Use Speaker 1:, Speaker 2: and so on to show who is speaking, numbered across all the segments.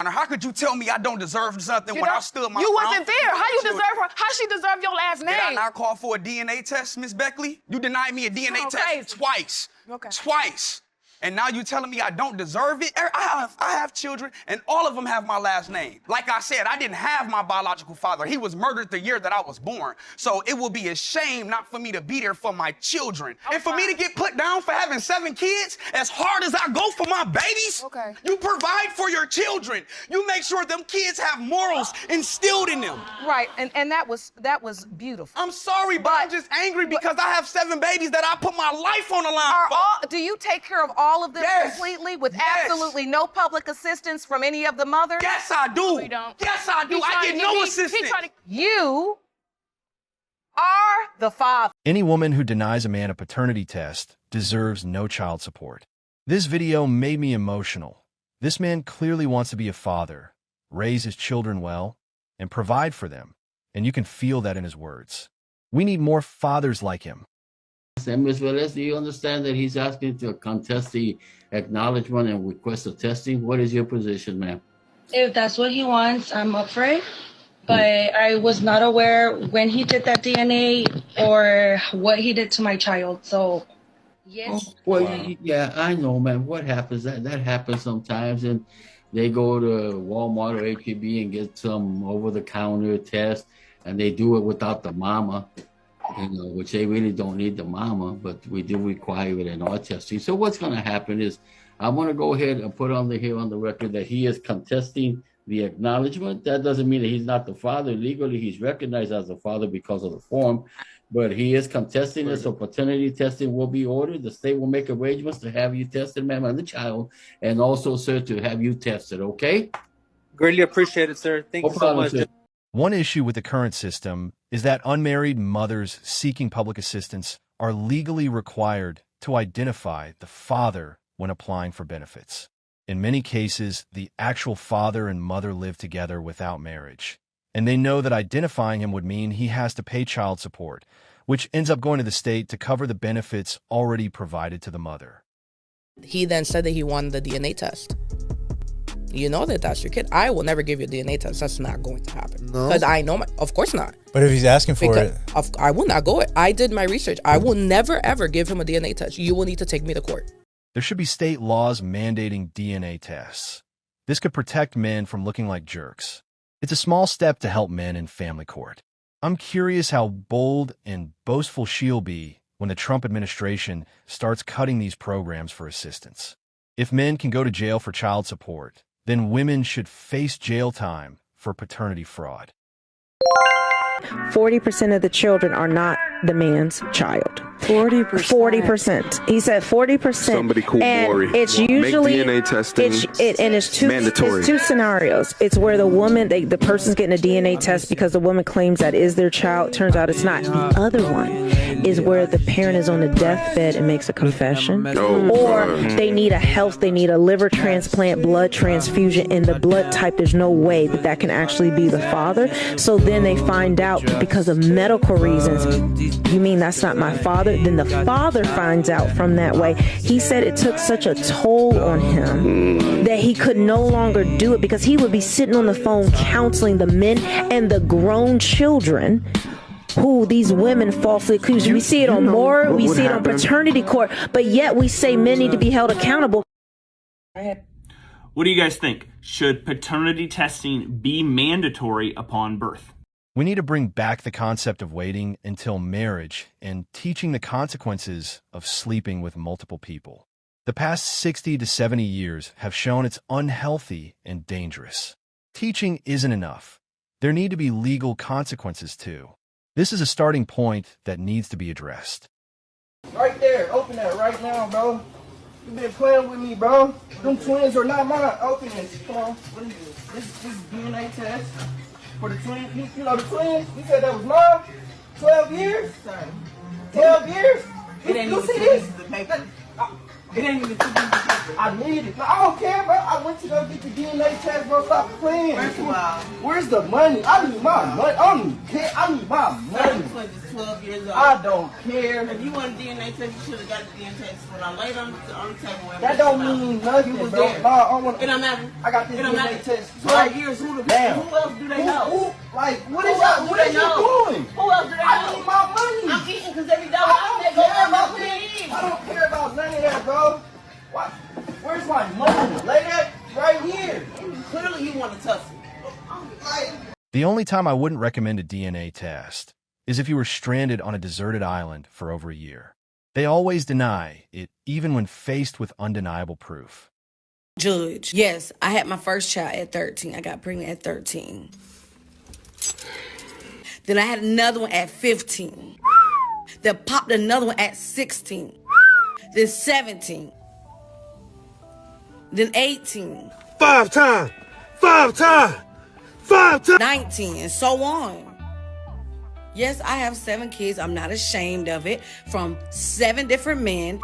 Speaker 1: How could you tell me I don't deserve something when I stood my
Speaker 2: You
Speaker 1: ground?
Speaker 2: wasn't there. How you deserve her? How she deserve your last name?
Speaker 1: Did I not call for a DNA test, Miss Beckley? You denied me a DNA test twice.
Speaker 2: Okay.
Speaker 1: Twice. And now you telling me I don't deserve it? I have children, and all of them have my last name. Like I said, I didn't have my biological father. He was murdered the year that I was born. So it will be a shame not for me to be there for my children. And for me to get put down for having 7 kids, as hard as I go for my babies, you provide for your children. You make sure them kids have morals instilled in them.
Speaker 2: Right, and that was beautiful.
Speaker 1: I'm sorry, but I'm just angry because I have 7 babies that I put my life on the line for.
Speaker 2: Do you take care of all of this completely with absolutely no public assistance from any of the mothers?
Speaker 1: Yes, I do.
Speaker 2: We don't.
Speaker 1: Yes, I do. I get no assistance.
Speaker 2: You are the father.
Speaker 3: Any woman who denies a man a paternity test deserves no child support. This video made me emotional. This man clearly wants to be a father, raise his children well, and provide for them. And you can feel that in his words. We need more fathers like him.
Speaker 4: And Ms. Velez, do you understand that he's asking to contest the acknowledgement and request of testing? What is your position, ma'am?
Speaker 5: If that's what he wants, I'm up for it. But I was not aware when he did that DNA or what he did to my child. So, yes.
Speaker 4: Oh, well, yeah, I know, ma'am. What happens? That happens sometimes, and they go to Walmart or H-E-B and get some over-the-counter test, and they do it without the mama. Which they really don't need the mama, but we do require it in our testing. So what's going to happen is I'm going to go ahead and put on the record that he is contesting the acknowledgement. That doesn't mean that he's not the father. Legally, he's recognized as the father because of the form, but he is contesting it. So paternity testing will be ordered. The state will make arrangements to have you tested, ma'am, and the child, and also, sir, to have you tested, okay?
Speaker 6: Greatly appreciate it, sir. Thank you so much.
Speaker 4: Sir.
Speaker 3: One issue with the current system is that unmarried mothers seeking public assistance are legally required to identify the father when applying for benefits. In many cases, the actual father and mother live together without marriage, and they know that identifying him would mean he has to pay child support, which ends up going to the state to cover the benefits already provided to the mother.
Speaker 7: He then said that he wanted the DNA test. You know that that's your kid. I will never give you a DNA test. That's not going to happen. Because I know, of course not.
Speaker 8: But if he's asking for it.
Speaker 7: I will not go it. I did my research. I will never, ever give him a DNA test. You will need to take me to court.
Speaker 3: There should be state laws mandating DNA tests. This could protect men from looking like jerks. It's a small step to help men in family court. I'm curious how bold and boastful she'll be when the Trump administration starts cutting these programs for assistance. If men can go to jail for child support, then women should face jail time for paternity fraud.
Speaker 9: 40% of the children are not the man's child. 40%. He said 40%.
Speaker 10: Somebody cool,
Speaker 9: and
Speaker 10: Maury.
Speaker 9: it's usually
Speaker 10: make DNA testing mandatory.
Speaker 9: It's two scenarios. It's where the woman, the person's getting a DNA test because the woman claims that is their child. Turns out it's not. The other one is where the parent is on a deathbed and makes a confession, or they need a liver transplant, blood transfusion, and the blood type. There's no way that can actually be the father. So then they find out because of medical reasons. You mean that's not my father? Then the father finds out from that way. He said it took such a toll on him that he could no longer do it because he would be sitting on the phone counseling the men and the grown children who these women falsely accuse. We see it on Moore, we see it on paternity court, but yet we say men need to be held accountable.
Speaker 11: What do you guys think? Should paternity testing be mandatory upon birth?
Speaker 3: We need to bring back the concept of waiting until marriage and teaching the consequences of sleeping with multiple people. The past 60 to 70 years have shown it's unhealthy and dangerous. Teaching isn't enough. There need to be legal consequences too. This is a starting point that needs to be addressed.
Speaker 12: Right there, open that right now, bro. You been playing with me, bro. Them twins are not mine. Open this. Come on. What is this? This is DNA test for the twins. You know the twins? You said that was mine? 12 years? 12 years?
Speaker 13: It ain't
Speaker 12: you
Speaker 13: even
Speaker 12: see
Speaker 13: 2
Speaker 12: this?
Speaker 13: pieces of paper. It ain't even 2 pieces of paper.
Speaker 12: I need it. No, I don't care, bro. I went to go get the DNA test, bro. Stop playing.
Speaker 8: First of all,
Speaker 12: where's the money? I need my money. I don't even care. I need my money.
Speaker 8: Son is 12 years old.
Speaker 12: I don't care.
Speaker 8: If you want a DNA test, you should have got the DNA test when I laid on the table.
Speaker 12: That don't mean nothing,
Speaker 8: You was
Speaker 12: bro.
Speaker 8: there.
Speaker 12: No, I don't want
Speaker 8: It don't matter.
Speaker 12: I got this
Speaker 8: It don't
Speaker 12: DNA
Speaker 8: matter.
Speaker 12: test.
Speaker 8: 12 years. Who else do they know?
Speaker 12: Like, what
Speaker 8: Who
Speaker 12: is
Speaker 8: else
Speaker 12: that?
Speaker 8: do
Speaker 12: What
Speaker 8: they
Speaker 12: is you
Speaker 8: know?
Speaker 12: doing?
Speaker 8: Who else do they know?
Speaker 12: I need my money.
Speaker 8: I'm eating because every dollar I make
Speaker 12: I
Speaker 8: goes
Speaker 12: don't
Speaker 8: back
Speaker 12: care
Speaker 8: to me.
Speaker 12: I don't care about none of that, bro. What? Where's my money? Lay that right here.
Speaker 8: Clearly, you want to tussle.
Speaker 3: The only time I wouldn't recommend a DNA test is if you were stranded on a deserted island for over a year. They always deny it, even when faced with undeniable proof.
Speaker 13: Judge, yes, I had my first child at 13. I got pregnant at 13. Then I had another one at 15. Then popped another one at 16. Then 17. Then 18.
Speaker 14: 5 times.
Speaker 13: 19, and so on. Yes, I have 7 kids. I'm not ashamed of it. From 7 different men.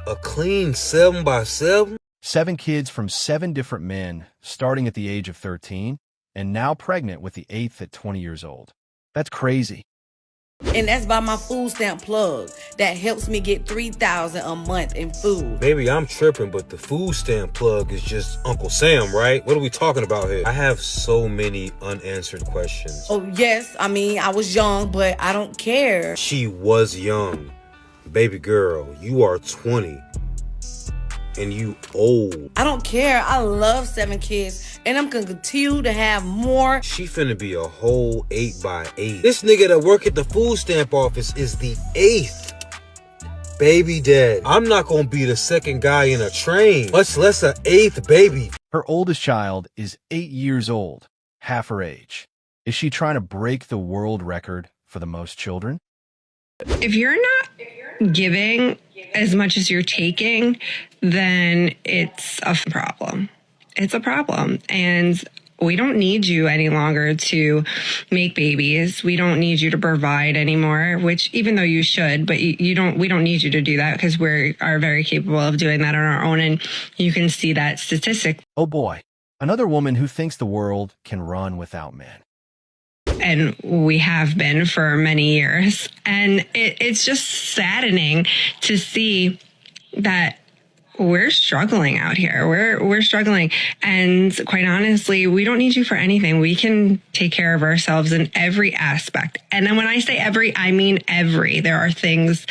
Speaker 14: A clean 7 by 7?
Speaker 3: 7 kids from 7 different men, starting at the age of 13, and now pregnant with the 8th at 20 years old. That's crazy.
Speaker 13: And that's by my food stamp plug. That helps me get $3,000 a month in food.
Speaker 14: Maybe I'm tripping, but the food stamp plug is just Uncle Sam, right? What are we talking about here? I have so many unanswered questions.
Speaker 13: Oh, yes. I mean, I was young, but I don't care.
Speaker 14: She was young. Baby girl, you are 20. And you old.
Speaker 13: I don't care. I love 7 kids, and I'm gonna continue to have more.
Speaker 14: She finna be a whole 8 by 8. This nigga that work at the food stamp office is the 8th baby dad. I'm not gonna be the 2nd guy in a train, much less a 8th baby.
Speaker 3: Her oldest child is 8 years old, half her age. Is she trying to break the world record for the most children?
Speaker 15: If you're not giving as much as you're taking, then it's a problem. It's a problem. And we don't need you any longer to make babies. We don't need you to provide anymore, which even though you should, but we don't need you to do that because we are very capable of doing that on our own. And you can see that statistic.
Speaker 3: Oh boy, another woman who thinks the world can run without men.
Speaker 15: And we have been for many years. And it's just saddening to see that we're struggling out here. We're struggling. And quite honestly, we don't need you for anything. We can take care of ourselves in every aspect. And then when I say every, I mean every. There are things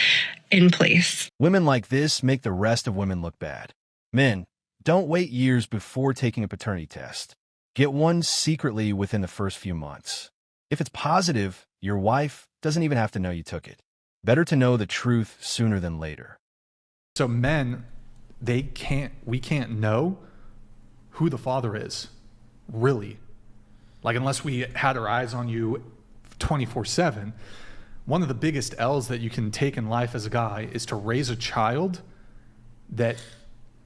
Speaker 15: in place.
Speaker 3: Women like this make the rest of women look bad. Men, don't wait years before taking a paternity test. Get one secretly within the first few months. If it's positive, your wife doesn't even have to know you took it. Better to know the truth sooner than later.
Speaker 16: So men, we can't know who the father is, really. Like, unless we had our eyes on you 24/7. One of the biggest L's that you can take in life as a guy is to raise a child that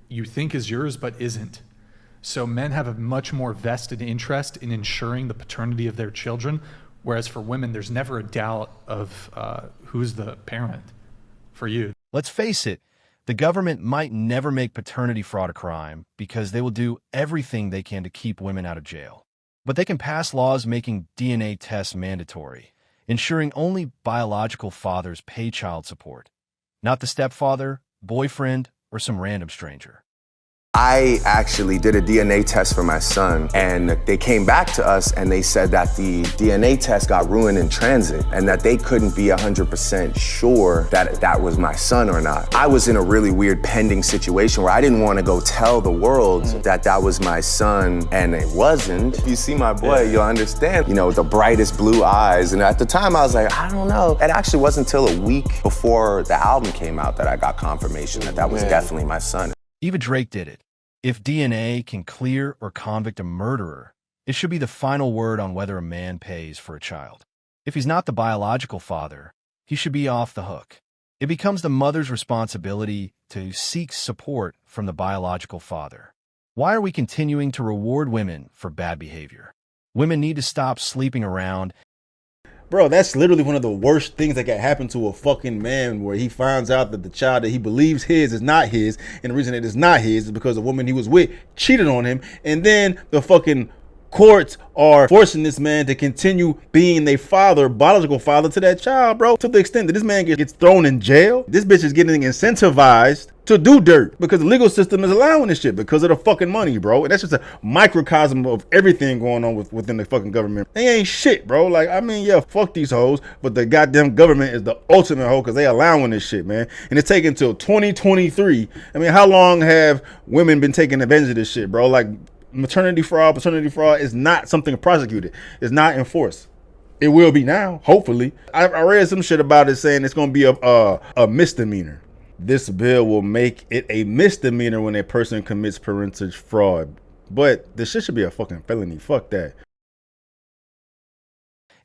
Speaker 16: you think is yours but isn't. So men have a much more vested interest in ensuring the paternity of their children, whereas for women, there's never a doubt of who's the parent for you.
Speaker 3: Let's face it, the government might never make paternity fraud a crime because they will do everything they can to keep women out of jail. But they can pass laws making DNA tests mandatory, ensuring only biological fathers pay child support, not the stepfather, boyfriend, or some random stranger.
Speaker 17: I actually did a DNA test for my son, and they came back to us and they said that the DNA test got ruined in transit and that they couldn't be 100% sure that that was my son or not. I was in a really weird pending situation where I didn't want to go tell the world that that was my son, and it wasn't. If you see my boy, you'll understand, the brightest blue eyes. And at the time I was like, I don't know. It actually wasn't until a week before the album came out that I got confirmation that that was definitely my son.
Speaker 3: Eva Drake did it. If DNA can clear or convict a murderer, it should be the final word on whether a man pays for a child. If he's not the biological father, he should be off the hook. It becomes the mother's responsibility to seek support from the biological father. Why are we continuing to reward women for bad behavior? Women need to stop sleeping around.
Speaker 18: Bro, that's literally one of the worst things that can happen to a fucking man, where he finds out that the child that he believes his is not his, and the reason it is not his is because the woman he was with cheated on him, and then the fucking courts are forcing this man to continue being a father, biological father to that child, bro, to the extent that this man gets thrown in jail. This bitch is getting incentivized to do dirt because the legal system is allowing this shit because of the fucking money, bro. And that's just a microcosm of everything going on within the fucking government. They ain't shit, bro. Like, I mean, yeah, fuck these hoes, but the goddamn government is the ultimate hoe because they allowing this shit, man. And it's taking till 2023. I mean, how long have women been taking advantage of this shit, bro? Like, maternity fraud, paternity fraud is not something prosecuted. It's not enforced. It will be now, hopefully. I read some shit about it saying it's going to be a misdemeanor. This bill will make it a misdemeanor when a person commits parentage fraud. But this shit should be a fucking felony. Fuck that.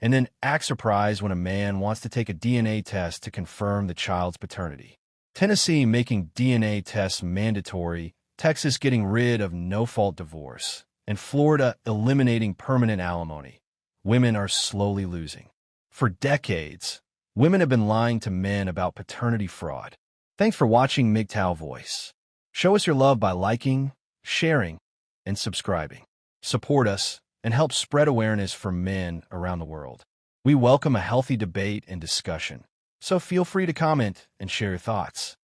Speaker 3: And then act surprised when a man wants to take a DNA test to confirm the child's paternity. Tennessee making DNA tests mandatory, Texas getting rid of no-fault divorce, and Florida eliminating permanent alimony. Women are slowly losing. For decades, women have been lying to men about paternity fraud. Thanks for watching MGTOW Voice. Show us your love by liking, sharing, and subscribing. Support us and help spread awareness for men around the world. We welcome a healthy debate and discussion, so feel free to comment and share your thoughts.